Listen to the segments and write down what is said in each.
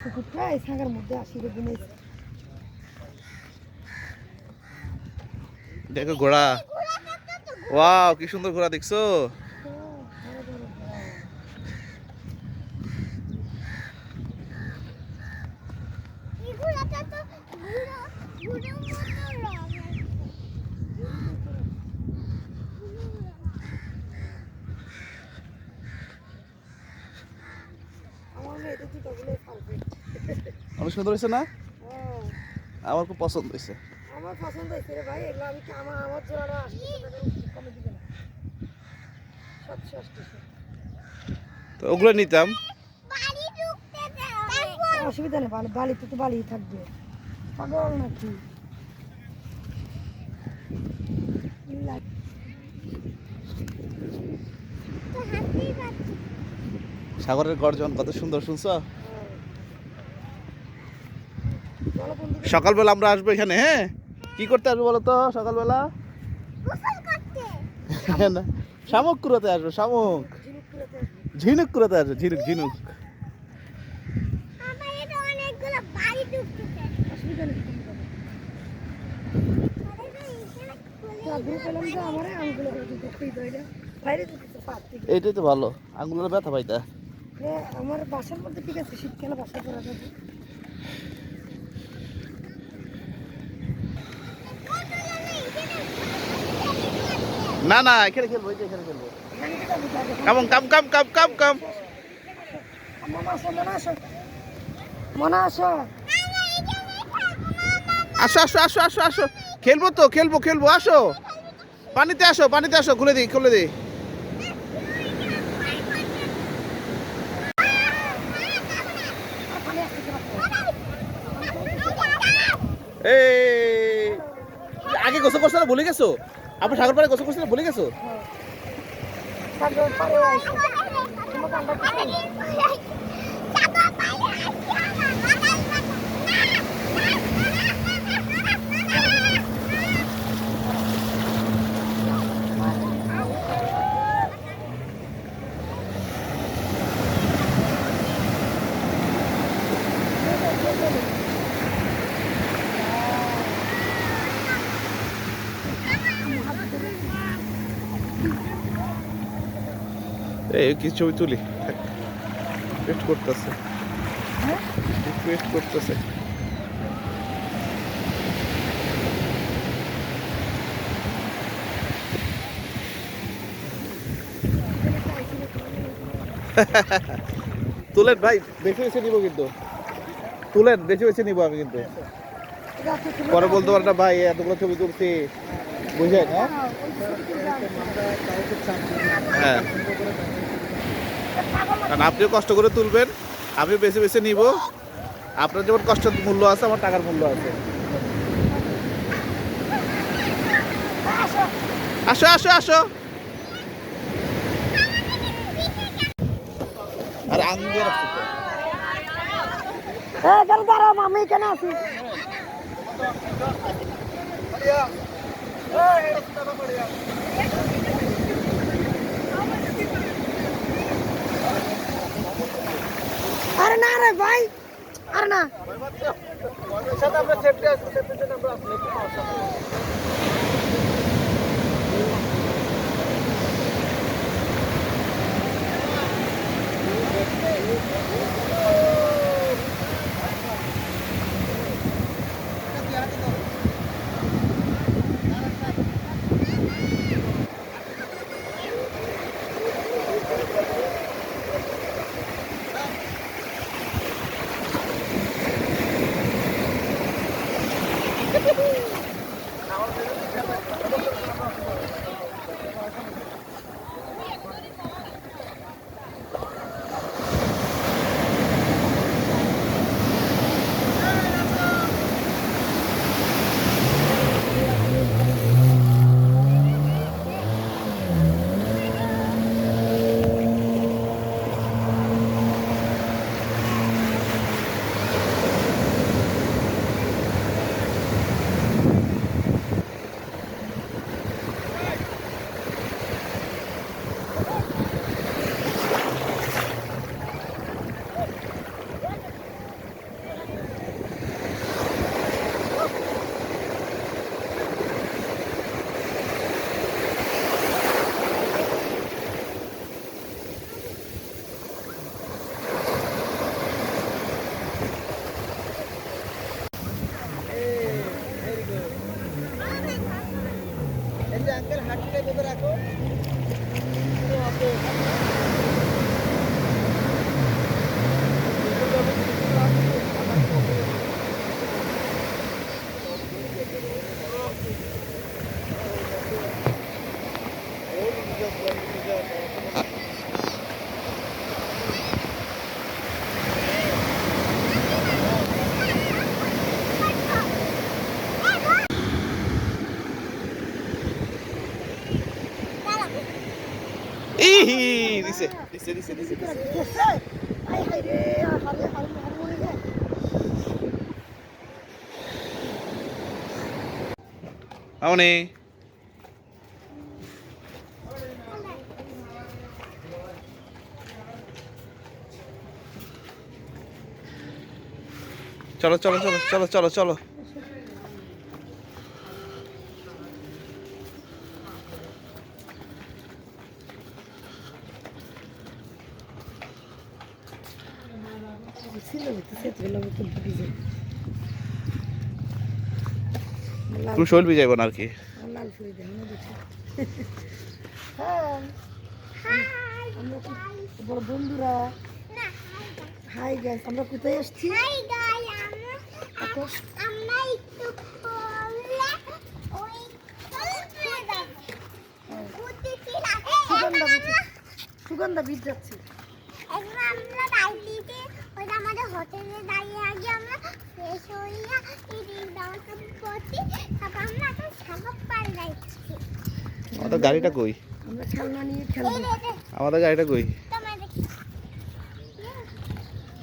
কুকুরটা এই ছাগার মধ্যে আসিরে ঘুমাইছে। দেখো ঘোড়া, ওয়াও কি সুন্দর ঘোড়া দেখছো। অনেক সুন্দর হয়েছে না? আমার খুব পছন্দ হয়েছে। আমার পছন্দ হয়েছে রে ভাই, এগুলো আমি আমার জোড়া আসতেছে কমে দিবে না 780। তো ওগুলো নিতাম। অসুবিধা নেই, বালিতে তো বালি থাকবে, পাগল নাকি। সাগরের গর্জন কত সুন্দর, শুনছো? সকালবেলা আমরা আসবো এখানে। হ্যাঁ, কি করতে আসবো বলো তো? সকালবেলা শামুক কুড়াতে আসবো। শামুক, ঝিনুক কুড়াতে আসবো। ঝিনুক ঝিনুক। এইটাই তো ভালো, আঙুলের ব্যথা পাইতা। আমার বাসার মধ্যে ঠিক আছে, শীতকালে বাসা করা যাবে। না না, এখানে খেলবো, এখানে খেলবো। কাম কাম কাম কাম কাম কাম। আসো আসো আসো আসো আসো, খেলবো তো, খেলবো খেলবো, আসো পানিতে, আসো পানিতে আসো, খুলে দিই খুলে দিই। এই আগে গোসল করছো না ভুলে গেছো? আপনি সাগর পাড়ে গোসল করছেন ভুলে গেছো? এই কি ছবি তুলি, ওয়েট করতেছে, ওয়েট করতেছে। তুলেন ভাই, বেশি বেশি নিবো কিন্তু, তুলেন বেশি বেশি নিবো আমি কিন্তু। পরে বলতে পারেন না ভাই এতগুলো ছবি তুলছি, বুঝলেন? হ্যাঁ, কারণ আপনিও কষ্ট করে তুলবেন, আমিও বেছে বেছে নিব। আপনার যেমন কষ্টের মূল্য আছে, আমার টাকার মূল্য আছে। আসো আসো আসো। আরে আঙ্গুর আছে তো। দাঁড়াও, আমি এখানে আছি। আরে না রে ভাই, আরে না। আমরা সেফটি আছে, সেফটিতে আমরা আসলে কি সমস্যা নেই। দিছে দিছে দিছে দিছে আই হাই রে হারে হারে মরে রে আমনে চলো চলো চলো চলো চলো চলো তুমি শৈল ভিজাইব না আর কি লাল ফুল দেয় না দেখি হ্যাঁ আমরা বড় বন্ধুরা হাই গাইস আমরা কোথায় আসছি হাই গাই আমরা একটু পড়লে ওই সুগন্ধা বীজ যাচ্ছে এখন আমরা দাঁড়িয়ে ওই আমাদের হোটেলে দাঁড়িয়ে আগে আমরা ফ্রেশ হইয়া এই দাওয়াটা করছি তারপর আমরা এখন সাগর পার যাচ্ছি আমাদের গাড়িটা কই আমরা খেলনা নিয়ে খেলবো আমাদের গাড়িটা কই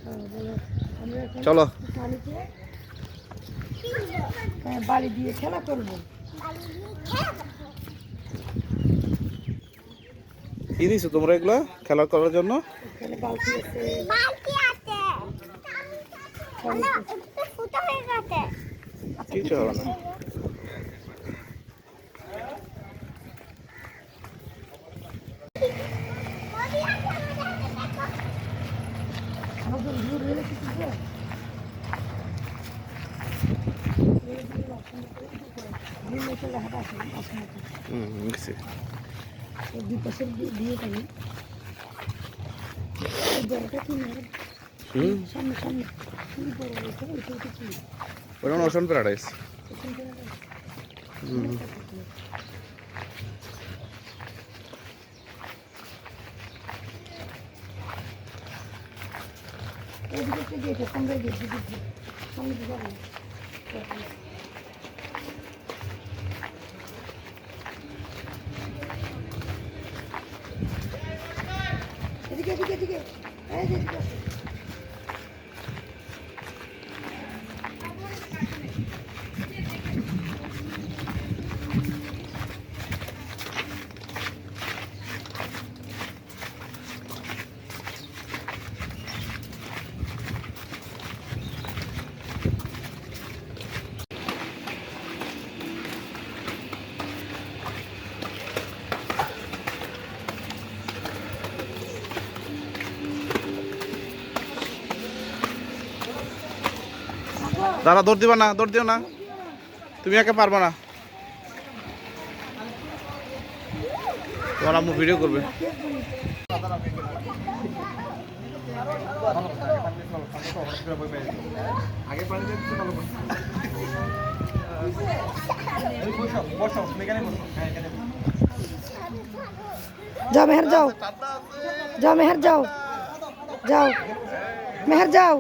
তোমাদের আমরা এখন চলো পানিতে বাড়ি দিয়ে খেলা করবো কি দিছো তোমরা এগুলো খেলা করার জন্য এখানে বালতি আছে বালতি আছে একটু ফুটা হয়ে গেছে কিছু হবে না আমাদের দূর হলে কিছু গেছে দুই পাশের দিয়ে পানি জলটা কি সামনে সামনে খুবই বড় হয়েছে ওইটা কি ওটা ওশান প্যারাডাইস এদিকে একটা গেট সামনে গেট সামনে দিয়ে যাবো এদিকে এদিকে এদিকে এই যে এদিকে দাদা দৌড় দিবা না দৌড় দিও না তুমি একা পারবা না তোমার আম্মু ভিডিও করবে যাও মেহের যাও যাও মেহের যাও যাও মেহের যাও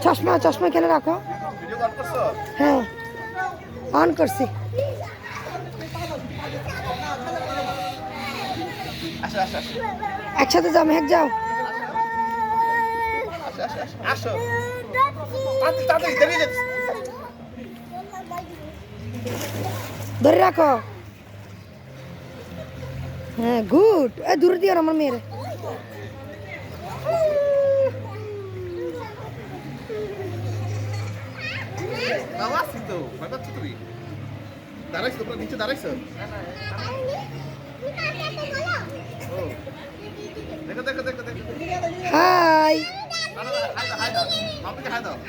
চশমা চশমা কেন রাখো হ্যাঁ অন করছি একসাথে যাও মেহের যাও ধরে রাখো হ্যাঁ গুড এ দূরে দিও আমার মেয়ের নিচে দাঁড়াইছো দেখো দেখো দেখো দেখো হাই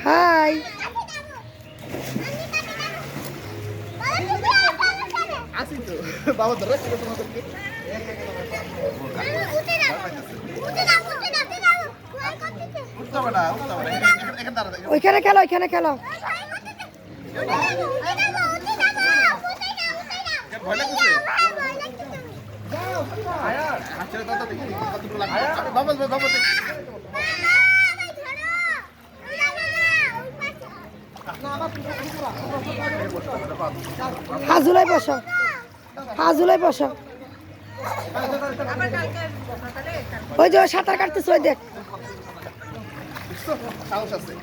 হাই আসি তো বাবা ধরেছিল তোমাদেরকে উঠতে হবে না উঠতে হবে না এখানে দাঁড়া ওইখানে খেলো ওইখানে খেলো ভয় লাগছে আচ্ছা দাদা দেখি কতটুকু লাগবে বাবা বাবা হাজুলাই বসো হাজুলাই বসো ওই যে সাঁতার কাটতেছে ওই দেখ। সাহস আছে।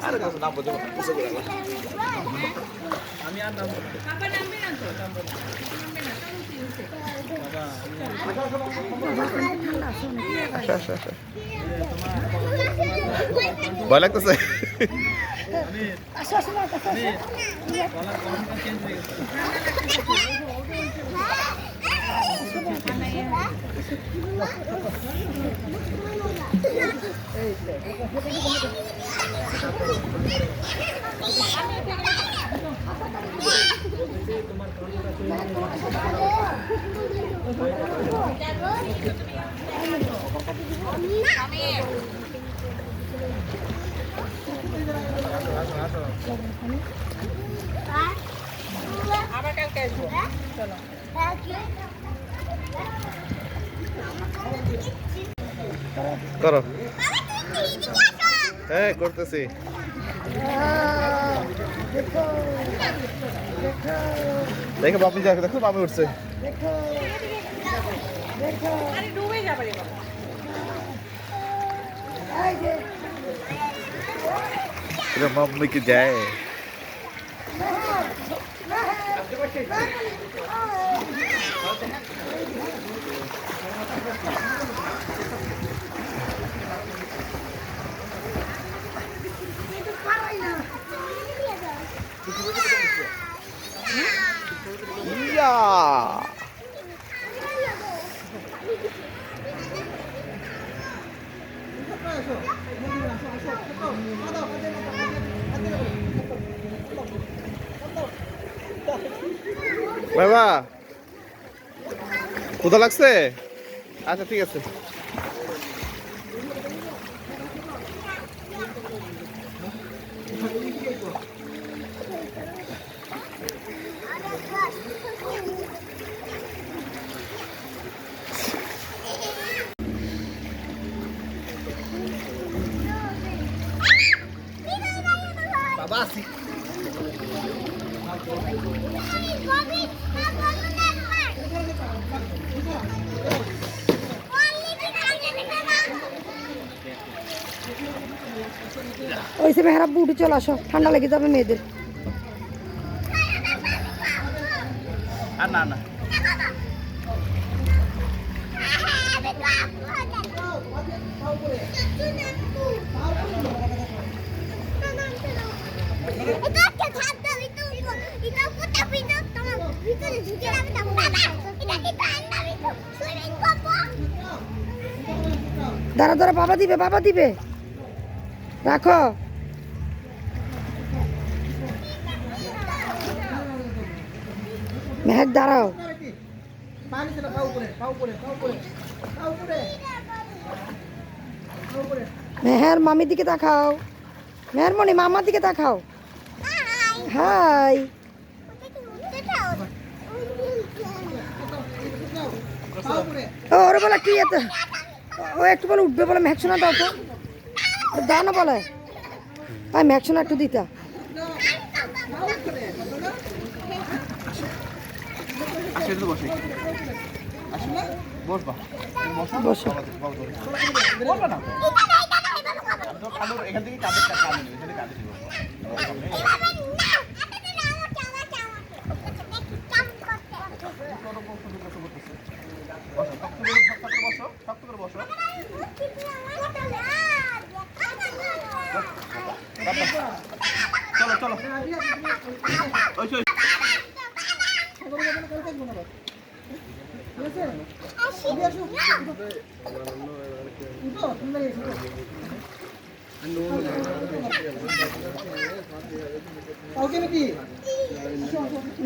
আরে কাছে নাম বলতে আমি আর নাম ভয় লাগতেছে। আবার কালকে আসবো চলো করো। হ্যাঁ করতেছি। দেখো বাপি যাকে দেখো বাপি উঠছে। আরে ডুবে যাবে রে বাবা এটা মাম্মি কি যায়। ইয়া বাবা কোথা লাগছে? আচ্ছা ঠিক আছে। বাবা আসি। ওই সে মেহরাব উঠে চলে আসো, ঠান্ডা লেগে যাবে মেয়েদের। আর না না দাঁড়া দাঁড়া, বাবা দিবে, বাবা দিবে, রাখো। মেহেক দাঁড়াও। মেহের মামির দিকে তাকাও। মেহেরমণি মামার দিকে তাকাও। হাই। ও ওরে বলে কি এত, ও একটু বলে উঠবে বলে মেহেক শোনা দাও তো, দাও না বলে ভাই মেহেক শোনা একটু দিতা। বসি বসবা বসো। বলবা না এখান থেকে কাঁধে কাঁধে নেবে, এখানে কাঁধে দিব। চলো চলো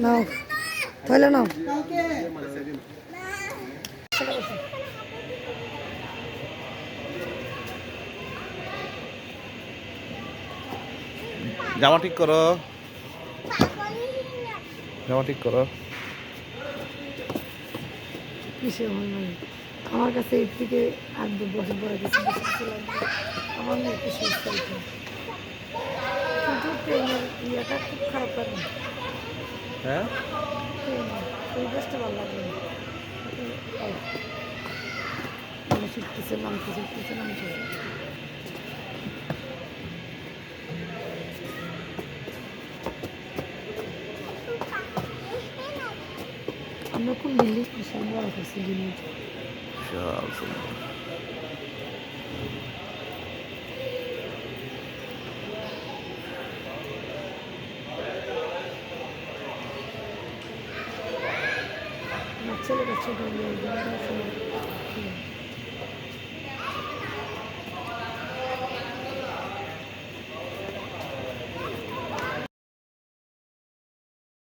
নাও তাহলে নাও। জামা ঠিক করো, জামা ঠিক করো। আমার কাছে এর থেকে আর 2 বছর পরে কিছু আমার মেয়ে একটু সুস্থ ট্রেনের ইয়েটা খুব খারাপ লাগে। হ্যাঁ এই বাসটা ভালো লাগবে না। মানুষ উঠতেছে নামতেছে উঠতেছে নামতেছে। আমরা খুব দিল্লি বিশাল বড় করছি দিল্লি। বিশাল সুন্দর। আমার ছেলেটা ছোট